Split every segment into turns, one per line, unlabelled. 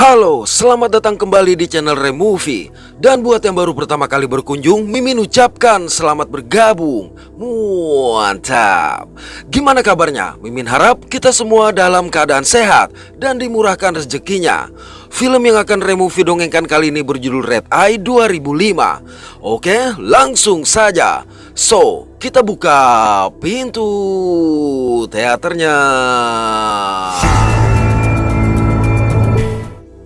Halo, selamat datang kembali di channel Removie. Dan buat yang baru pertama kali berkunjung, Mimin ucapkan selamat bergabung. Mantap. Gimana kabarnya? Mimin harap kita semua dalam keadaan sehat dan dimurahkan rezekinya. Film yang akan Removie dongengkan kali ini berjudul Red Eye 2005. Oke, langsung saja. So, kita buka pintu teaternya.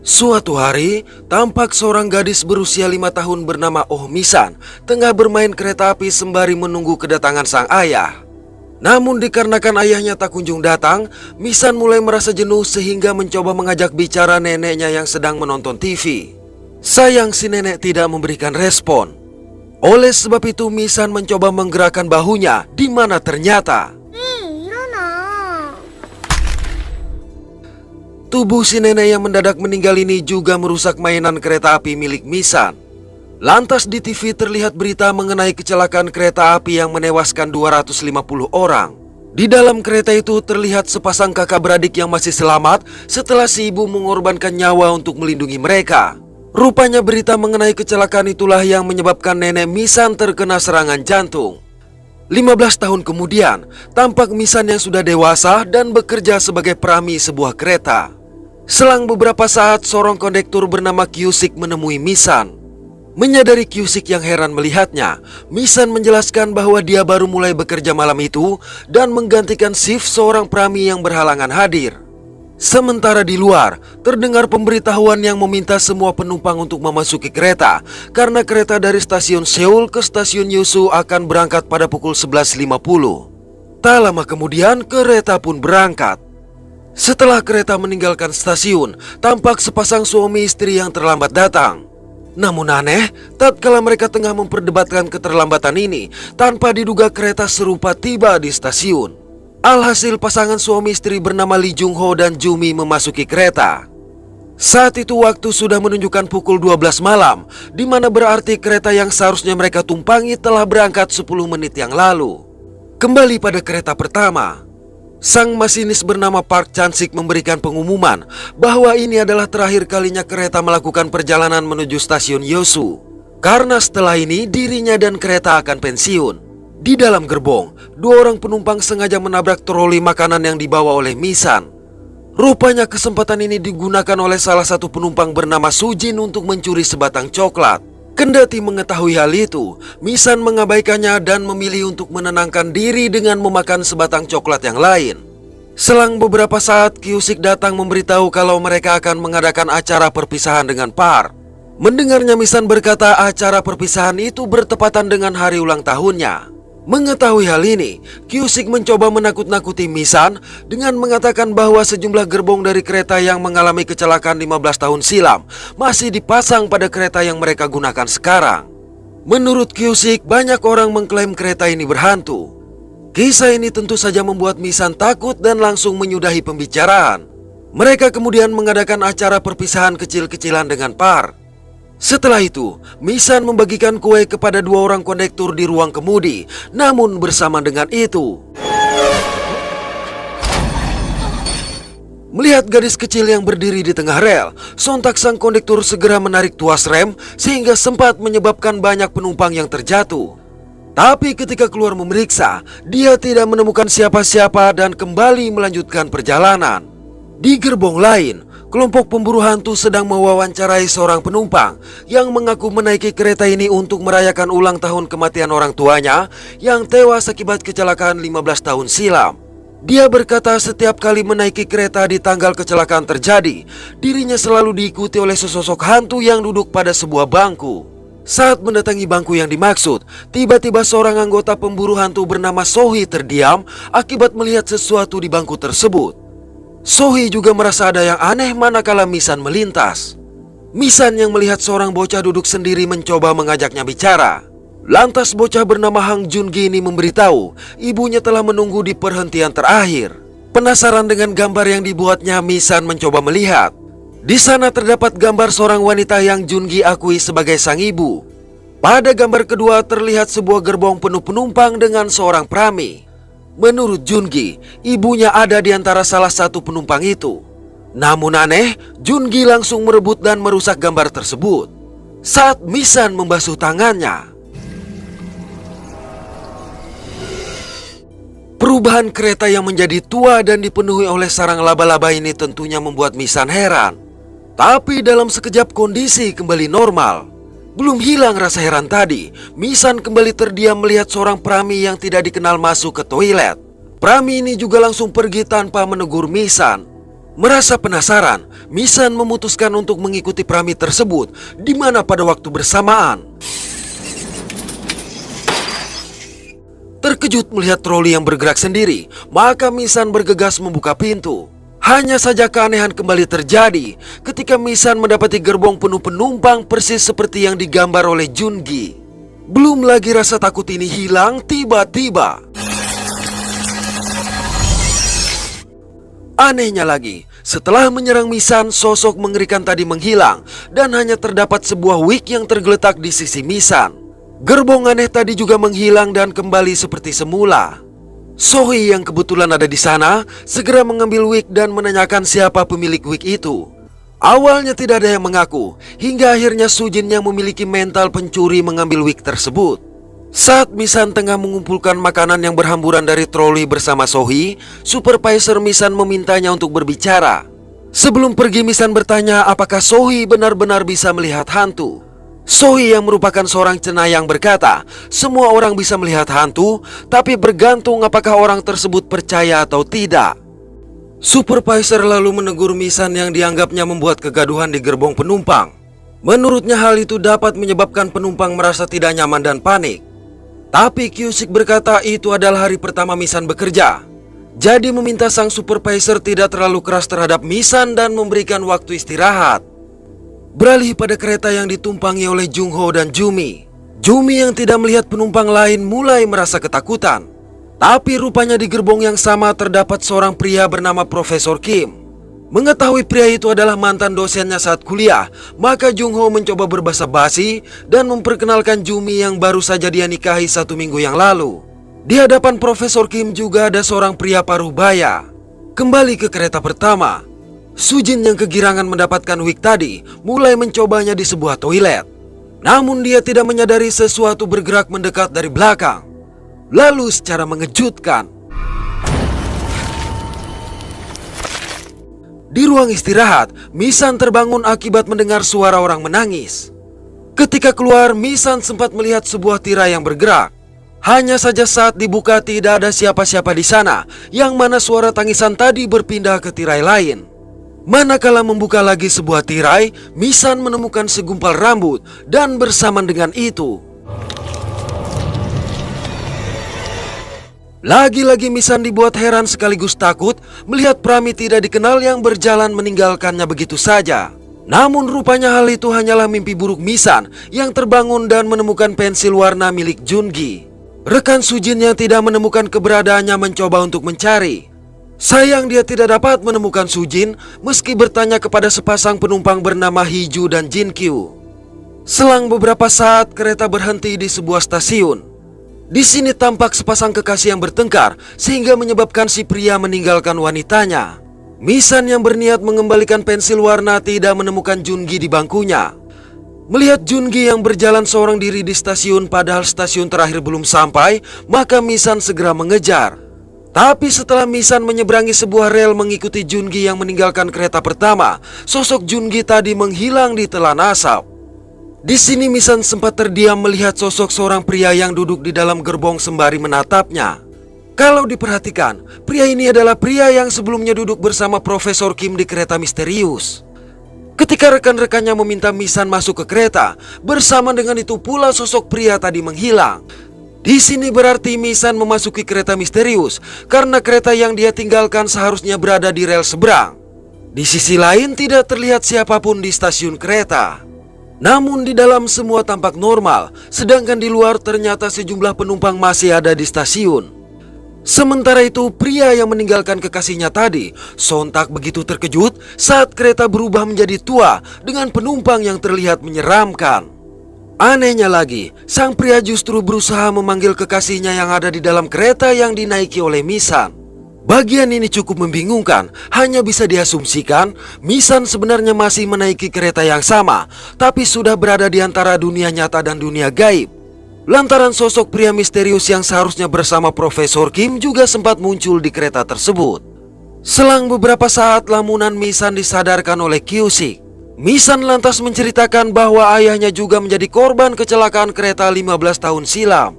Suatu hari, tampak seorang gadis berusia 5 tahun bernama Oh Misan tengah bermain kereta api sembari menunggu kedatangan sang ayah. Namun dikarenakan ayahnya tak kunjung datang, Misan mulai merasa jenuh sehingga mencoba mengajak bicara neneknya yang sedang menonton TV. Sayang si nenek tidak memberikan respon. Oleh sebab itu Misan mencoba menggerakkan bahunya, di mana ternyata tubuh si nenek yang mendadak meninggal ini juga merusak mainan kereta api milik Misan. Lantas di TV terlihat berita mengenai kecelakaan kereta api yang menewaskan 250 orang. Di dalam kereta itu terlihat sepasang kakak beradik yang masih selamat setelah si ibu mengorbankan nyawa untuk melindungi mereka. Rupanya berita mengenai kecelakaan itulah yang menyebabkan nenek Misan terkena serangan jantung. 15 tahun kemudian, tampak Misan yang sudah dewasa dan bekerja sebagai prami sebuah kereta. Selang beberapa saat, seorang kondektur bernama Kyusik menemui Misan. Menyadari Kyusik yang heran melihatnya, Misan menjelaskan bahwa dia baru mulai bekerja malam itu dan menggantikan shift seorang prami yang berhalangan hadir. Sementara di luar, terdengar pemberitahuan yang meminta semua penumpang untuk memasuki kereta karena kereta dari stasiun Seoul ke stasiun Yeosu akan berangkat pada pukul 11.50. Tak lama kemudian, kereta pun berangkat. Setelah kereta meninggalkan stasiun, tampak sepasang suami istri yang terlambat datang. Namun aneh, tatkala mereka tengah memperdebatkan keterlambatan ini, tanpa diduga kereta serupa tiba di stasiun. Alhasil pasangan suami istri bernama Lee Jung Ho dan Jumi memasuki kereta. Saat itu waktu sudah menunjukkan pukul 12 malam, di mana berarti kereta yang seharusnya mereka tumpangi telah berangkat 10 menit yang lalu. Kembali pada kereta pertama, sang masinis bernama Park Chan-sik memberikan pengumuman bahwa ini adalah terakhir kalinya kereta melakukan perjalanan menuju stasiun Yeosu. Karena setelah ini dirinya dan kereta akan pensiun. Di dalam gerbong, 2 orang penumpang sengaja menabrak troli makanan yang dibawa oleh Misan. Rupanya kesempatan ini digunakan oleh salah satu penumpang bernama Sujin untuk mencuri sebatang coklat. Kendati mengetahui hal itu, Misan mengabaikannya dan memilih untuk menenangkan diri dengan memakan sebatang coklat yang lain. Selang beberapa saat, Kyusik datang memberitahu kalau mereka akan mengadakan acara perpisahan dengan Park. Mendengarnya Misan berkata acara perpisahan itu bertepatan dengan hari ulang tahunnya. Mengetahui hal ini, Kyusik mencoba menakut-nakuti Misan dengan mengatakan bahwa sejumlah gerbong dari kereta yang mengalami kecelakaan 15 tahun silam masih dipasang pada kereta yang mereka gunakan sekarang. Menurut Kyusik, banyak orang mengklaim kereta ini berhantu. Kisah ini tentu saja membuat Misan takut dan langsung menyudahi pembicaraan. Mereka kemudian mengadakan acara perpisahan kecil-kecilan dengan Park. Setelah itu, Misan membagikan kue kepada 2 orang kondektur di ruang kemudi. Namun bersama dengan itu, melihat gadis kecil yang berdiri di tengah rel, sontak sang kondektur segera menarik tuas rem sehingga sempat menyebabkan banyak penumpang yang terjatuh. Tapi ketika keluar memeriksa, dia tidak menemukan siapa-siapa dan kembali melanjutkan perjalanan. Di gerbong lain, kelompok pemburu hantu sedang mewawancarai seorang penumpang yang mengaku menaiki kereta ini untuk merayakan ulang tahun kematian orang tuanya yang tewas akibat kecelakaan 15 tahun silam. Dia berkata setiap kali menaiki kereta di tanggal kecelakaan terjadi, dirinya selalu diikuti oleh sesosok hantu yang duduk pada sebuah bangku. Saat mendatangi bangku yang dimaksud, tiba-tiba seorang anggota pemburu hantu bernama Sohee terdiam akibat melihat sesuatu di bangku tersebut. Sohee juga merasa ada yang aneh manakala Misan melintas. Misan yang melihat seorang bocah duduk sendiri mencoba mengajaknya bicara. Lantas bocah bernama Hang Jungi ini memberitahu ibunya telah menunggu di perhentian terakhir. Penasaran dengan gambar yang dibuatnya, Misan mencoba melihat. Di sana terdapat gambar seorang wanita yang Jungi akui sebagai sang ibu. Pada gambar kedua terlihat sebuah gerbong penuh penumpang dengan seorang prami. Menurut Jungi, ibunya ada di antara salah satu penumpang itu. Namun aneh, Jungi langsung merebut dan merusak gambar tersebut. Saat Misan membasuh tangannya, perubahan kereta yang menjadi tua dan dipenuhi oleh sarang laba-laba ini tentunya membuat Misan heran. Tapi dalam sekejap kondisi kembali normal. Belum hilang rasa heran tadi, Misan kembali terdiam melihat seorang Prami yang tidak dikenal masuk ke toilet. Prami ini juga langsung pergi tanpa menegur Misan. Merasa penasaran, Misan memutuskan untuk mengikuti Prami tersebut, di mana pada waktu bersamaan terkejut melihat troli yang bergerak sendiri, maka Misan bergegas membuka pintu. Hanya saja keanehan kembali terjadi ketika Misan mendapati gerbong penuh penumpang persis seperti yang digambar oleh Jungi. Belum lagi rasa takut ini hilang, tiba-tiba anehnya lagi, setelah menyerang Misan, sosok mengerikan tadi menghilang dan hanya terdapat sebuah wig yang tergeletak di sisi Misan. Gerbong aneh tadi juga menghilang dan kembali seperti semula. Sohee yang kebetulan ada di sana segera mengambil wig dan menanyakan siapa pemilik wig itu. Awalnya tidak ada yang mengaku, hingga akhirnya Sujin yang memiliki mental pencuri mengambil wig tersebut. Saat Misan tengah mengumpulkan makanan yang berhamburan dari troli bersama Sohee, Supervisor Misan memintanya untuk berbicara. Sebelum pergi, Misan bertanya apakah Sohee benar-benar bisa melihat hantu. Sohee yang merupakan seorang cenayang berkata, semua orang bisa melihat hantu, tapi bergantung apakah orang tersebut percaya atau tidak. Supervisor lalu menegur Misan yang dianggapnya membuat kegaduhan di gerbong penumpang. Menurutnya hal itu dapat menyebabkan penumpang merasa tidak nyaman dan panik. Tapi Kyusik berkata itu adalah hari pertama Misan bekerja. Jadi meminta sang supervisor tidak terlalu keras terhadap Misan dan memberikan waktu istirahat. Beralih pada kereta yang ditumpangi oleh Jungho dan Jumi. Jumi yang tidak melihat penumpang lain mulai merasa ketakutan. Tapi rupanya di gerbong yang sama terdapat seorang pria bernama Profesor Kim. Mengetahui pria itu adalah mantan dosennya saat kuliah, maka Jungho mencoba berbahasa basi dan memperkenalkan Jumi yang baru saja dia nikahi 1 minggu yang lalu. Di hadapan Profesor Kim juga ada seorang pria paruh baya. Kembali ke kereta pertama, Sujin yang kegirangan mendapatkan wig tadi mulai mencobanya di sebuah toilet. Namun dia tidak menyadari sesuatu bergerak mendekat dari belakang. Lalu secara mengejutkan, di ruang istirahat, Misan terbangun akibat mendengar suara orang menangis. Ketika keluar, Misan sempat melihat sebuah tirai yang bergerak. Hanya saja saat dibuka tidak ada siapa-siapa di sana, yang mana suara tangisan tadi berpindah ke tirai lain. Manakala membuka lagi sebuah tirai, Misan menemukan segumpal rambut dan bersamaan dengan itu, lagi-lagi Misan dibuat heran sekaligus takut melihat Prami tidak dikenal yang berjalan meninggalkannya begitu saja. Namun rupanya hal itu hanyalah mimpi buruk Misan yang terbangun dan menemukan pensil warna milik Jungi. Rekan Sujin yang tidak menemukan keberadaannya mencoba untuk mencari. Sayang dia tidak dapat menemukan Sujin meski bertanya kepada sepasang penumpang bernama Hiju dan Jinkyu. Selang beberapa saat kereta berhenti di sebuah stasiun. Di sini tampak sepasang kekasih yang bertengkar sehingga menyebabkan si pria meninggalkan wanitanya. Misan yang berniat mengembalikan pensil warna tidak menemukan Jungi di bangkunya. Melihat Jungi yang berjalan seorang diri di stasiun padahal stasiun terakhir belum sampai, maka Misan segera mengejar. Tapi setelah Misan menyeberangi sebuah rel mengikuti Jungi yang meninggalkan kereta pertama, sosok Jungi tadi menghilang di telan asap. Di sini Misan sempat terdiam melihat sosok seorang pria yang duduk di dalam gerbong sembari menatapnya. Kalau diperhatikan, pria ini adalah pria yang sebelumnya duduk bersama Profesor Kim di kereta misterius. Ketika rekan-rekannya meminta Misan masuk ke kereta, bersama dengan itu pula sosok pria tadi menghilang. Di sini berarti Misan memasuki kereta misterius karena kereta yang dia tinggalkan seharusnya berada di rel seberang. Di sisi lain tidak terlihat siapapun di stasiun kereta. Namun di dalam semua tampak normal, sedangkan di luar ternyata sejumlah penumpang masih ada di stasiun. Sementara itu pria yang meninggalkan kekasihnya tadi sontak begitu terkejut saat kereta berubah menjadi tua dengan penumpang yang terlihat menyeramkan. Anehnya lagi, sang pria justru berusaha memanggil kekasihnya yang ada di dalam kereta yang dinaiki oleh Misan. Bagian ini cukup membingungkan, hanya bisa diasumsikan Misan sebenarnya masih menaiki kereta yang sama, tapi sudah berada di antara dunia nyata dan dunia gaib. Lantaran sosok pria misterius yang seharusnya bersama Profesor Kim juga sempat muncul di kereta tersebut. Selang beberapa saat lamunan Misan disadarkan oleh Kyusik. Misan lantas menceritakan bahwa ayahnya juga menjadi korban kecelakaan kereta 15 tahun silam.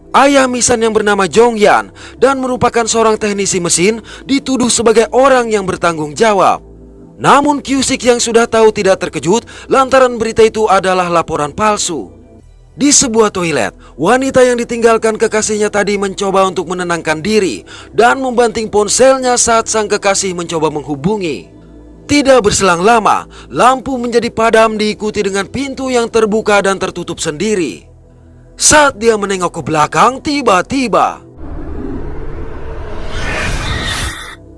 Ayah Misan yang bernama Jongyan dan merupakan seorang teknisi mesin dituduh sebagai orang yang bertanggung jawab. Namun Kyusik yang sudah tahu tidak terkejut lantaran berita itu adalah laporan palsu. Di sebuah toilet, wanita yang ditinggalkan kekasihnya tadi mencoba untuk menenangkan diri dan membanting ponselnya saat sang kekasih mencoba menghubungi. Tidak berselang lama, lampu menjadi padam diikuti dengan pintu yang terbuka dan tertutup sendiri. Saat dia menengok ke belakang, tiba-tiba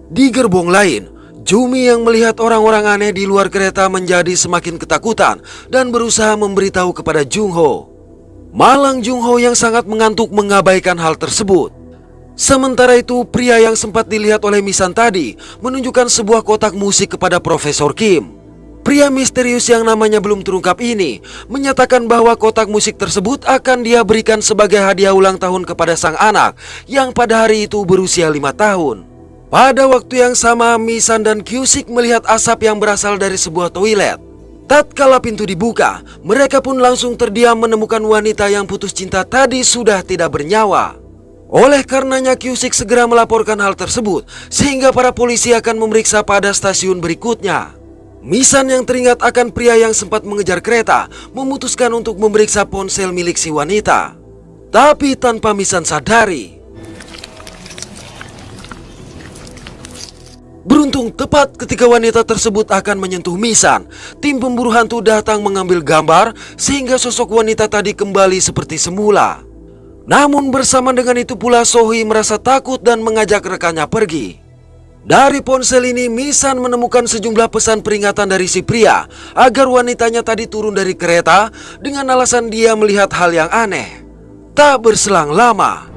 di gerbong lain, Jumi yang melihat orang-orang aneh di luar kereta menjadi semakin ketakutan dan berusaha memberitahu kepada Jungho. Malang Jungho yang sangat mengantuk mengabaikan hal tersebut. Sementara itu, pria yang sempat dilihat oleh Misan tadi menunjukkan sebuah kotak musik kepada Profesor Kim. Pria misterius yang namanya belum terungkap ini menyatakan bahwa kotak musik tersebut akan dia berikan sebagai hadiah ulang tahun kepada sang anak yang pada hari itu berusia 5 tahun. Pada waktu yang sama, Misan dan Kyusik melihat asap yang berasal dari sebuah toilet. Tatkala pintu dibuka, mereka pun langsung terdiam menemukan wanita yang putus cinta tadi sudah tidak bernyawa. Oleh karenanya Kyusik segera melaporkan hal tersebut sehingga para polisi akan memeriksa pada stasiun berikutnya. Misan yang teringat akan pria yang sempat mengejar kereta memutuskan untuk memeriksa ponsel milik si wanita. Tapi tanpa Misan sadari, beruntung tepat ketika wanita tersebut akan menyentuh Misan, tim pemburu hantu datang mengambil gambar sehingga sosok wanita tadi kembali seperti semula. Namun bersama dengan itu pula Sohee merasa takut dan mengajak rekannya pergi. Dari ponsel ini Misan menemukan sejumlah pesan peringatan dari si pria agar wanitanya tadi turun dari kereta dengan alasan dia melihat hal yang aneh. Tak berselang lama,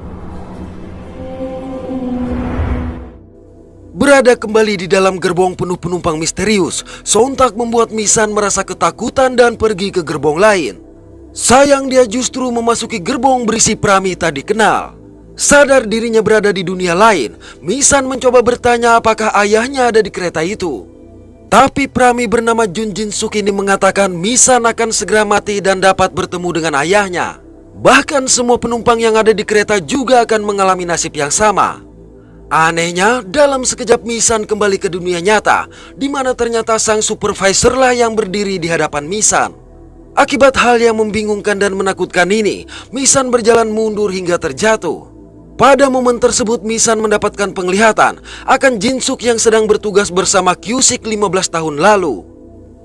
berada kembali di dalam gerbong penuh penumpang misterius sontak membuat Misan merasa ketakutan dan pergi ke gerbong lain. Sayang dia justru memasuki gerbong berisi pramita tak dikenal. Sadar dirinya berada di dunia lain, Misan mencoba bertanya apakah ayahnya ada di kereta itu. Tapi prami bernama Jun Jin Suk ini mengatakan Misan akan segera mati dan dapat bertemu dengan ayahnya. Bahkan semua penumpang yang ada di kereta juga akan mengalami nasib yang sama. Anehnya, dalam sekejap Misan kembali ke dunia nyata, di mana ternyata sang supervisor lah yang berdiri di hadapan Misan. Akibat hal yang membingungkan dan menakutkan ini, Misan berjalan mundur hingga terjatuh. Pada momen tersebut Misan mendapatkan penglihatan akan Jinsuk yang sedang bertugas bersama Kyusik 15 tahun lalu.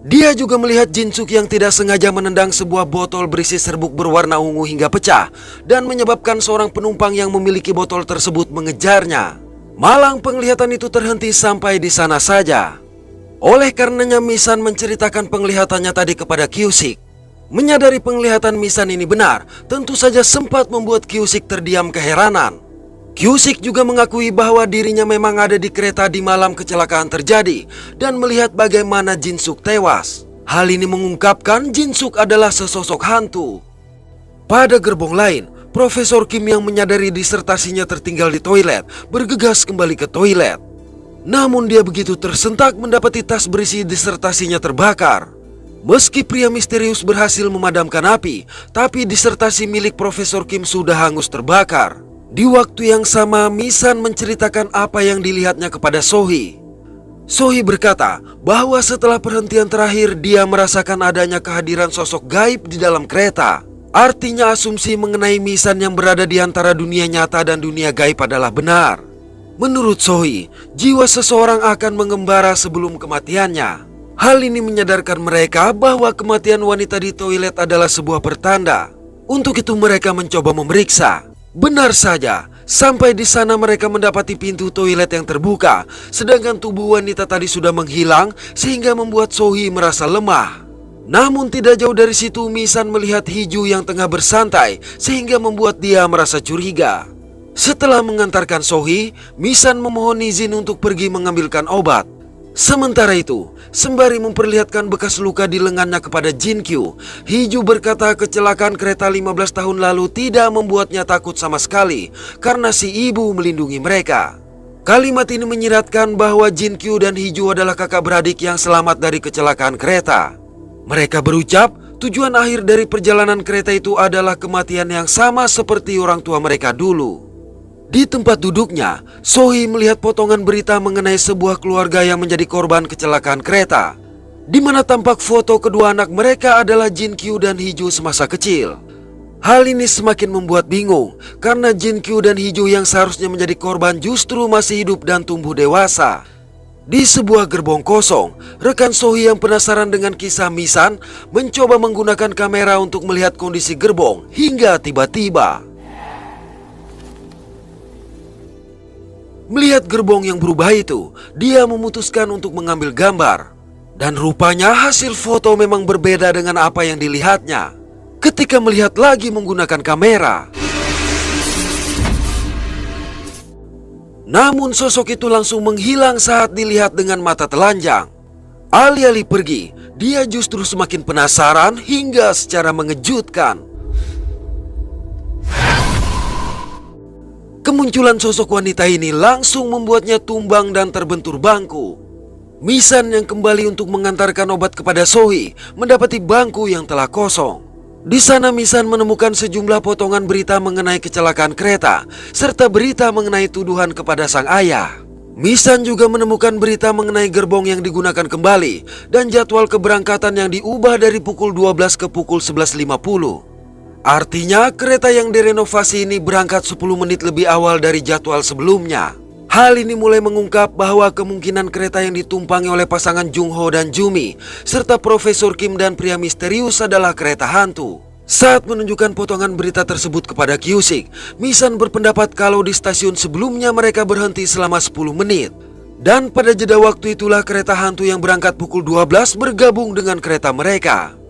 Dia juga melihat Jinsuk yang tidak sengaja menendang sebuah botol berisi serbuk berwarna ungu hingga pecah dan menyebabkan seorang penumpang yang memiliki botol tersebut mengejarnya. Malang penglihatan itu terhenti sampai di sana saja. Oleh karenanya Misan menceritakan penglihatannya tadi kepada Kyusik. Menyadari penglihatan Misan ini benar, tentu saja sempat membuat Kyusik terdiam keheranan. Kyusik juga mengakui bahwa dirinya memang ada di kereta di malam kecelakaan terjadi dan melihat bagaimana Jinsuk tewas. Hal ini mengungkapkan Jinsuk adalah sesosok hantu. Pada gerbong lain, Profesor Kim yang menyadari disertasinya tertinggal di toilet bergegas kembali ke toilet. Namun dia begitu tersentak mendapati tas berisi disertasinya terbakar. Meski pria misterius berhasil memadamkan api, tapi disertasi milik Profesor Kim sudah hangus terbakar. Di waktu yang sama, Misan menceritakan apa yang dilihatnya kepada Sohee. Sohee berkata bahwa setelah perhentian terakhir, dia merasakan adanya kehadiran sosok gaib di dalam kereta. Artinya asumsi mengenai Misan yang berada di antara dunia nyata dan dunia gaib adalah benar. Menurut Sohee, jiwa seseorang akan mengembara sebelum kematiannya. Hal ini menyadarkan mereka bahwa kematian wanita di toilet adalah sebuah pertanda. Untuk itu mereka mencoba memeriksa. Benar saja, sampai di sana mereka mendapati pintu toilet yang terbuka, sedangkan tubuh wanita tadi sudah menghilang sehingga membuat Sohee merasa lemah. Namun tidak jauh dari situ Misan melihat Hiju yang tengah bersantai sehingga membuat dia merasa curiga. Setelah mengantarkan Sohee, Misan memohon izin untuk pergi mengambilkan obat. Sementara itu, sembari memperlihatkan bekas luka di lengannya kepada Jin-kyu, Hee-ju berkata kecelakaan kereta 15 tahun lalu tidak membuatnya takut sama sekali karena si ibu melindungi mereka. Kalimat ini menyiratkan bahwa Jin-kyu dan Hee-ju adalah kakak beradik yang selamat dari kecelakaan kereta. Mereka berucap, tujuan akhir dari perjalanan kereta itu adalah kematian yang sama seperti orang tua mereka dulu. Di tempat duduknya, Sohee melihat potongan berita mengenai sebuah keluarga yang menjadi korban kecelakaan kereta, di mana tampak foto kedua anak mereka adalah Jin-kyu dan Hee-ju semasa kecil. Hal ini semakin membuat bingung, karena Jin-kyu dan Hee-ju yang seharusnya menjadi korban justru masih hidup dan tumbuh dewasa. Di sebuah gerbong kosong, rekan Sohee yang penasaran dengan kisah Misan mencoba menggunakan kamera untuk melihat kondisi gerbong hingga tiba-tiba melihat gerbong yang berubah itu, dia memutuskan untuk mengambil gambar. Dan rupanya hasil foto memang berbeda dengan apa yang dilihatnya ketika melihat lagi menggunakan kamera. Namun sosok itu langsung menghilang saat dilihat dengan mata telanjang. Alih-alih pergi, dia justru semakin penasaran hingga secara mengejutkan. Kemunculan sosok wanita ini langsung membuatnya tumbang dan terbentur bangku. Misan yang kembali untuk mengantarkan obat kepada Sohee mendapati bangku yang telah kosong. Di sana Misan menemukan sejumlah potongan berita mengenai kecelakaan kereta serta berita mengenai tuduhan kepada sang ayah. Misan juga menemukan berita mengenai gerbong yang digunakan kembali dan jadwal keberangkatan yang diubah dari pukul 12 ke pukul 11.50. Artinya kereta yang direnovasi ini berangkat 10 menit lebih awal dari jadwal sebelumnya. Hal ini mulai mengungkap bahwa kemungkinan kereta yang ditumpangi oleh pasangan Jung-ho dan Jumi serta Profesor Kim dan pria misterius adalah kereta hantu. Saat menunjukkan potongan berita tersebut kepada Kyusik, Misan berpendapat kalau di stasiun sebelumnya mereka berhenti selama 10 menit. Dan pada jeda waktu itulah kereta hantu yang berangkat pukul 12 bergabung dengan kereta mereka.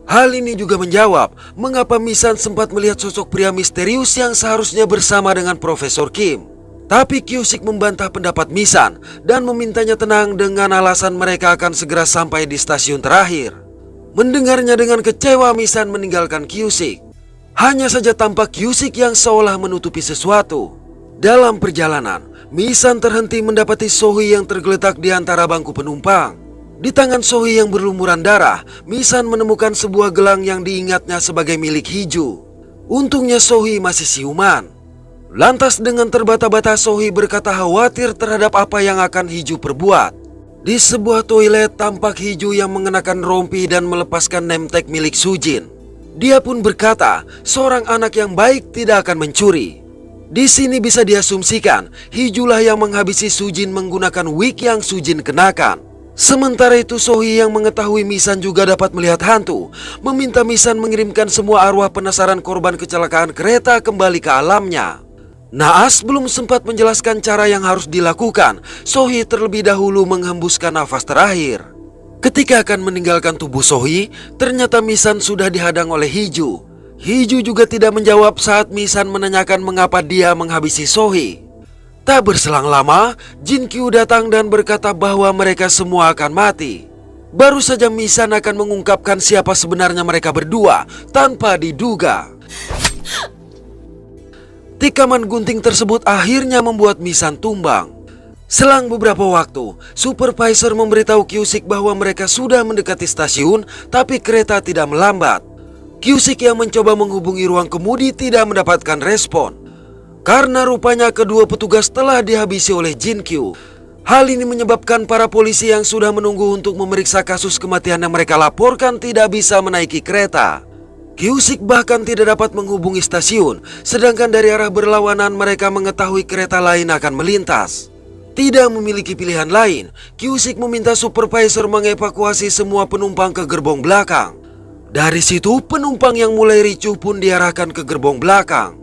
Hal ini juga menjawab mengapa Misan sempat melihat sosok pria misterius yang seharusnya bersama dengan Profesor Kim. Tapi Kyusik membantah pendapat Misan dan memintanya tenang dengan alasan mereka akan segera sampai di stasiun terakhir. Mendengarnya dengan kecewa, Misan meninggalkan Kyusik. Hanya saja tampak Kyusik yang seolah menutupi sesuatu. Dalam perjalanan, Misan terhenti mendapati Sohee yang tergeletak di antara bangku penumpang. Di tangan Sohee yang berlumuran darah, Misan menemukan sebuah gelang yang diingatnya sebagai milik Hee-ju. Untungnya Sohee masih siuman. Lantas dengan terbata-bata Sohee berkata khawatir terhadap apa yang akan Hee-ju perbuat. Di sebuah toilet tampak Hee-ju yang mengenakan rompi dan melepaskan name tag milik Sujin. Dia pun berkata seorang anak yang baik tidak akan mencuri. Di sini bisa diasumsikan Hee-ju lah yang menghabisi Sujin menggunakan wig yang Sujin kenakan. Sementara itu Sohee yang mengetahui Misan juga dapat melihat hantu meminta Misan mengirimkan semua arwah penasaran korban kecelakaan kereta kembali ke alamnya. Naas belum sempat menjelaskan cara yang harus dilakukan, Sohee terlebih dahulu menghembuskan nafas terakhir. Ketika akan meninggalkan tubuh Sohee, ternyata Misan sudah dihadang oleh Hee-ju. Hee-ju juga tidak menjawab saat Misan menanyakan mengapa dia menghabisi Sohee. Tak berselang lama, Jin-kyu datang dan berkata bahwa mereka semua akan mati. Baru saja Misan akan mengungkapkan siapa sebenarnya mereka berdua tanpa diduga. Tikaman gunting tersebut akhirnya membuat Misan tumbang. Selang beberapa waktu, supervisor memberitahu Kyusik bahwa mereka sudah mendekati stasiun, tapi kereta tidak melambat. Kyusik yang mencoba menghubungi ruang kemudi tidak mendapatkan respon. Karena rupanya kedua petugas telah dihabisi oleh Jin-kyu. Hal ini menyebabkan para polisi yang sudah menunggu untuk memeriksa kasus kematian yang mereka laporkan tidak bisa menaiki kereta. Kyusik bahkan tidak dapat menghubungi stasiun, sedangkan dari arah berlawanan mereka mengetahui kereta lain akan melintas. Tidak memiliki pilihan lain, Kyusik meminta supervisor mengevakuasi semua penumpang ke gerbong belakang. Dari situ penumpang yang mulai ricuh pun diarahkan ke gerbong belakang.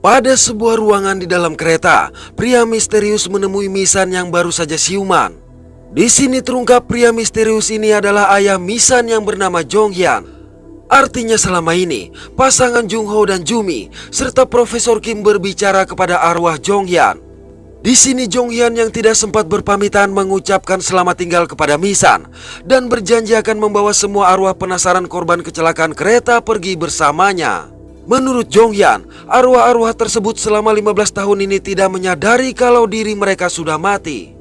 Pada sebuah ruangan di dalam kereta, pria misterius menemui Misan yang baru saja siuman. Di sini terungkap pria misterius ini adalah ayah Misan yang bernama Jonghyun. Artinya selama ini, pasangan Jung Ho dan Jumi serta Profesor Kim berbicara kepada arwah Jong Hyun. Di sini Jong Hyun yang tidak sempat berpamitan mengucapkan selamat tinggal kepada Misan dan berjanji akan membawa semua arwah penasaran korban kecelakaan kereta pergi bersamanya. Menurut Jong Hyun, arwah-arwah tersebut selama 15 tahun ini tidak menyadari kalau diri mereka sudah mati.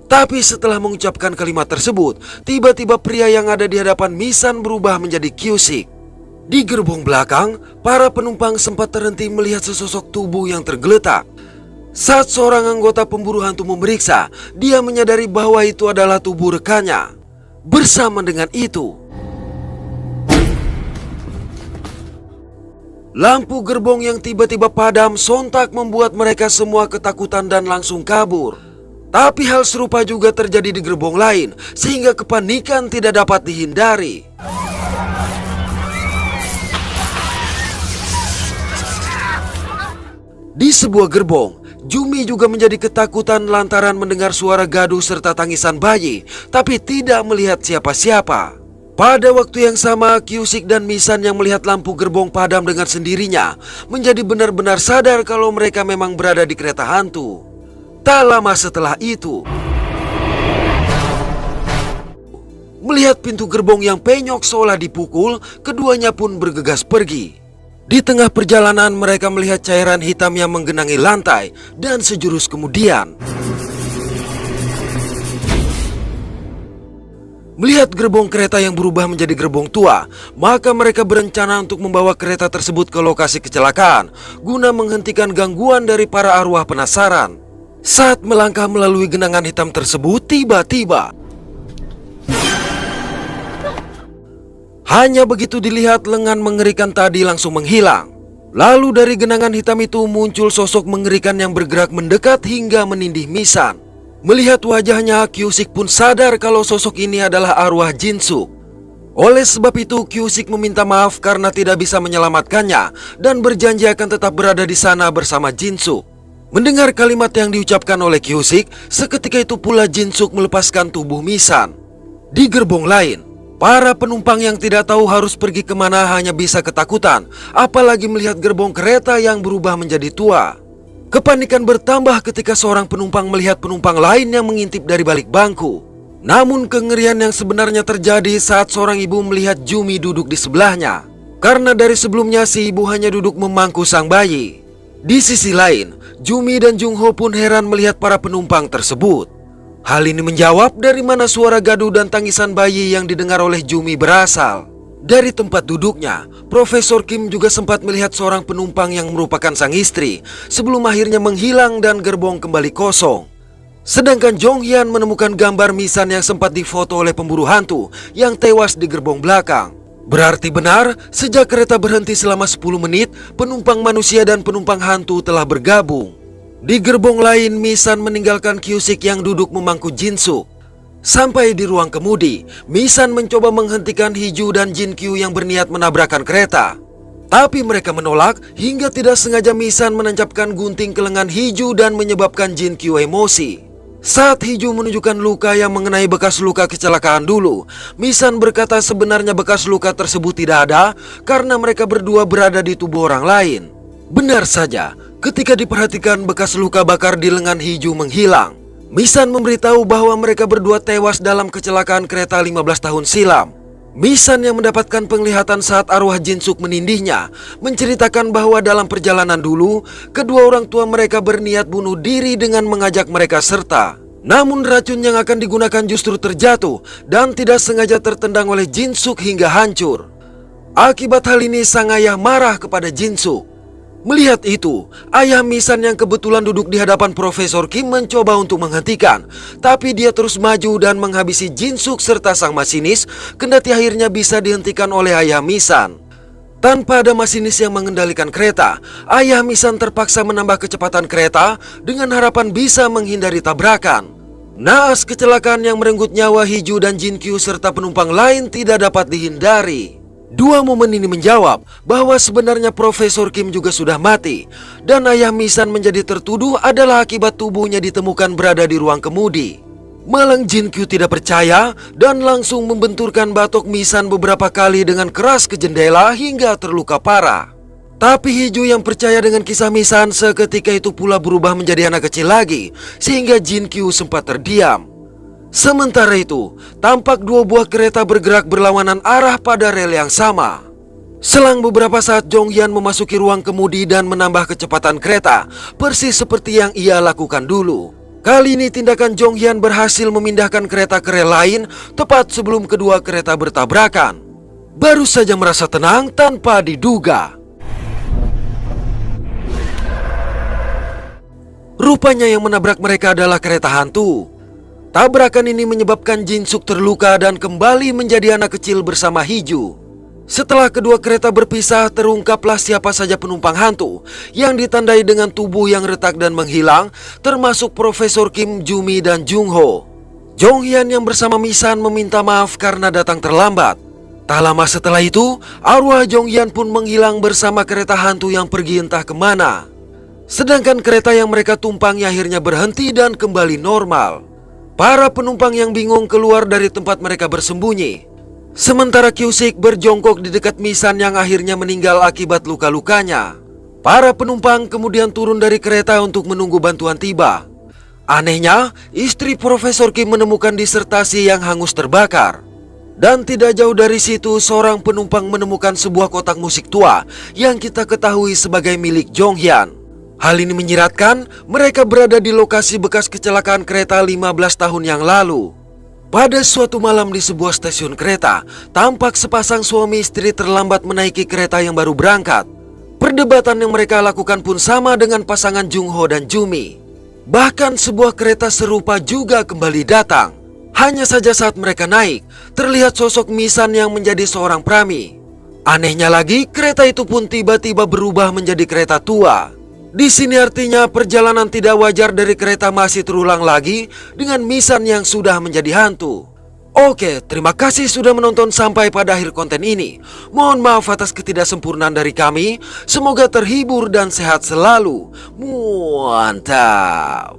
Tapi setelah mengucapkan kalimat tersebut, tiba-tiba pria yang ada di hadapan Misan berubah menjadi Kyusik. Di gerbong belakang, para penumpang sempat terhenti melihat sesosok tubuh yang tergeletak. Saat seorang anggota pemburu hantu memeriksa, dia menyadari bahwa itu adalah tubuh rekannya. Bersama dengan itu, lampu gerbong yang tiba-tiba padam sontak membuat mereka semua ketakutan dan langsung kabur. Tapi hal serupa juga terjadi di gerbong lain, sehingga kepanikan tidak dapat dihindari. Di sebuah gerbong, Jumi juga menjadi ketakutan lantaran mendengar suara gaduh serta tangisan bayi, tapi tidak melihat siapa-siapa. Pada waktu yang sama, Kyusik dan Misan yang melihat lampu gerbong padam dengan sendirinya menjadi benar-benar sadar kalau mereka memang berada di kereta hantu. Tak lama setelah itu, melihat pintu gerbong yang penyok seolah dipukul, keduanya pun bergegas pergi. Di tengah perjalanan mereka melihat cairan hitam yang menggenangi lantai dan sejurus kemudian melihat gerbong kereta yang berubah menjadi gerbong tua, maka mereka berencana untuk membawa kereta tersebut ke lokasi kecelakaan guna menghentikan gangguan dari para arwah penasaran. Saat melangkah melalui genangan hitam tersebut, tiba-tiba hanya begitu dilihat lengan mengerikan tadi langsung menghilang. Lalu dari genangan hitam itu muncul sosok mengerikan yang bergerak mendekat hingga menindih Misan. Melihat wajahnya, Kyusik pun sadar kalau sosok ini adalah arwah Jinsuk. Oleh sebab itu, Kyusik meminta maaf karena tidak bisa menyelamatkannya dan berjanji akan tetap berada di sana bersama Jinsuk. Mendengar kalimat yang diucapkan oleh Kyusik, seketika itu pula Jinsuk melepaskan tubuh Misan. Di gerbong lain, para penumpang yang tidak tahu harus pergi kemana hanya bisa ketakutan, apalagi melihat gerbong kereta yang berubah menjadi tua. Kepanikan bertambah ketika seorang penumpang melihat penumpang lain yang mengintip dari balik bangku. Namun kengerian yang sebenarnya terjadi saat seorang ibu melihat Jumi duduk di sebelahnya. Karena dari sebelumnya si ibu hanya duduk memangku sang bayi. Di sisi lain, Jumi dan Jung Ho pun heran melihat para penumpang tersebut. Hal ini menjawab dari mana suara gaduh dan tangisan bayi yang didengar oleh Jumi berasal. Dari tempat duduknya, Profesor Kim juga sempat melihat seorang penumpang yang merupakan sang istri sebelum akhirnya menghilang dan gerbong kembali kosong. Sedangkan Jong Hyun menemukan gambar Misan yang sempat difoto oleh pemburu hantu yang tewas di gerbong belakang. Berarti benar, sejak kereta berhenti selama 10 menit, penumpang manusia dan penumpang hantu telah bergabung. Di gerbong lain, Misan meninggalkan Kyusik yang duduk memangku Jinsuk. Sampai di ruang kemudi, Misan mencoba menghentikan Hiju dan Jinkyu yang berniat menabrakkan kereta. Tapi mereka menolak hingga tidak sengaja Misan menancapkan gunting ke lengan Hiju dan menyebabkan Jinkyu emosi. Saat Hiju menunjukkan luka yang mengenai bekas luka kecelakaan dulu, Misan berkata sebenarnya bekas luka tersebut tidak ada karena mereka berdua berada di tubuh orang lain. Benar saja, ketika diperhatikan bekas luka bakar di lengan Hiju menghilang. Misan memberitahu bahwa mereka berdua tewas dalam kecelakaan kereta 15 tahun silam. Misan yang mendapatkan penglihatan saat arwah Jinsuk menindihnya menceritakan bahwa dalam perjalanan dulu, kedua orang tua mereka berniat bunuh diri dengan mengajak mereka serta. Namun racun yang akan digunakan justru terjatuh dan tidak sengaja tertendang oleh Jinsuk hingga hancur. Akibat hal ini sang ayah marah kepada Jinsuk. Melihat itu, ayah Misan yang kebetulan duduk di hadapan Profesor Kim mencoba untuk menghentikan. Tapi dia terus maju dan menghabisi Jinsuk serta sang masinis, kendati akhirnya bisa dihentikan oleh ayah Misan. Tanpa ada masinis yang mengendalikan kereta, ayah Misan terpaksa menambah kecepatan kereta dengan harapan bisa menghindari tabrakan. Naas kecelakaan yang merenggut nyawa Hiju dan Jinkyu serta penumpang lain tidak dapat dihindari. Dua momen ini menjawab bahwa sebenarnya Profesor Kim juga sudah mati dan ayah Misan menjadi tertuduh adalah akibat tubuhnya ditemukan berada di ruang kemudi. Malang Jin Kyu tidak percaya dan langsung membenturkan batok Misan beberapa kali dengan keras ke jendela hingga terluka parah. Tapi Hiju yang percaya dengan kisah Misan seketika itu pula berubah menjadi anak kecil lagi, sehingga Jin Kyu sempat terdiam. Sementara itu, tampak dua buah kereta bergerak berlawanan arah pada rel yang sama. Selang beberapa saat, Jong Hyun memasuki ruang kemudi dan menambah kecepatan kereta, persis seperti yang ia lakukan dulu. Kali ini tindakan Jong Hyun berhasil memindahkan kereta ke rel lain tepat sebelum kedua kereta bertabrakan. Baru saja merasa tenang tanpa diduga. Rupanya yang menabrak mereka adalah kereta hantu. Tabrakan ini menyebabkan Jin Suk terluka dan kembali menjadi anak kecil bersama Hiju. Setelah kedua kereta berpisah, terungkaplah siapa saja penumpang hantu yang ditandai dengan tubuh yang retak dan menghilang, termasuk Profesor Kim, Jumi, dan Jung Ho. Jong Hyun yang bersama Misan meminta maaf karena datang terlambat. Tak lama setelah itu, arwah Jong Hyun pun menghilang bersama kereta hantu yang pergi entah kemana. Sedangkan kereta yang mereka tumpangi akhirnya berhenti dan kembali normal. Para penumpang yang bingung keluar dari tempat mereka bersembunyi. Sementara Kyusik berjongkok di dekat Misan yang akhirnya meninggal akibat luka-lukanya. Para penumpang kemudian turun dari kereta untuk menunggu bantuan tiba. Anehnya, istri Profesor Kim menemukan disertasi yang hangus terbakar. Dan tidak jauh dari situ, seorang penumpang menemukan sebuah kotak musik tua yang kita ketahui sebagai milik Jong Hyun. Hal ini menyiratkan mereka berada di lokasi bekas kecelakaan kereta 15 tahun yang lalu. Pada suatu malam di sebuah stasiun kereta, tampak sepasang suami istri terlambat menaiki kereta yang baru berangkat. Perdebatan yang mereka lakukan pun sama dengan pasangan Jung Ho dan Jumi. Bahkan sebuah kereta serupa juga kembali datang. Hanya saja saat mereka naik, terlihat sosok Misan yang menjadi seorang prami. Anehnya lagi, kereta itu pun tiba-tiba berubah menjadi kereta tua. Di sini artinya perjalanan tidak wajar dari kereta masih terulang lagi dengan Misan yang sudah menjadi hantu. Oke, terima kasih sudah menonton sampai pada akhir konten ini. Mohon maaf atas ketidaksempurnaan dari kami. Semoga terhibur dan sehat selalu. Mantap.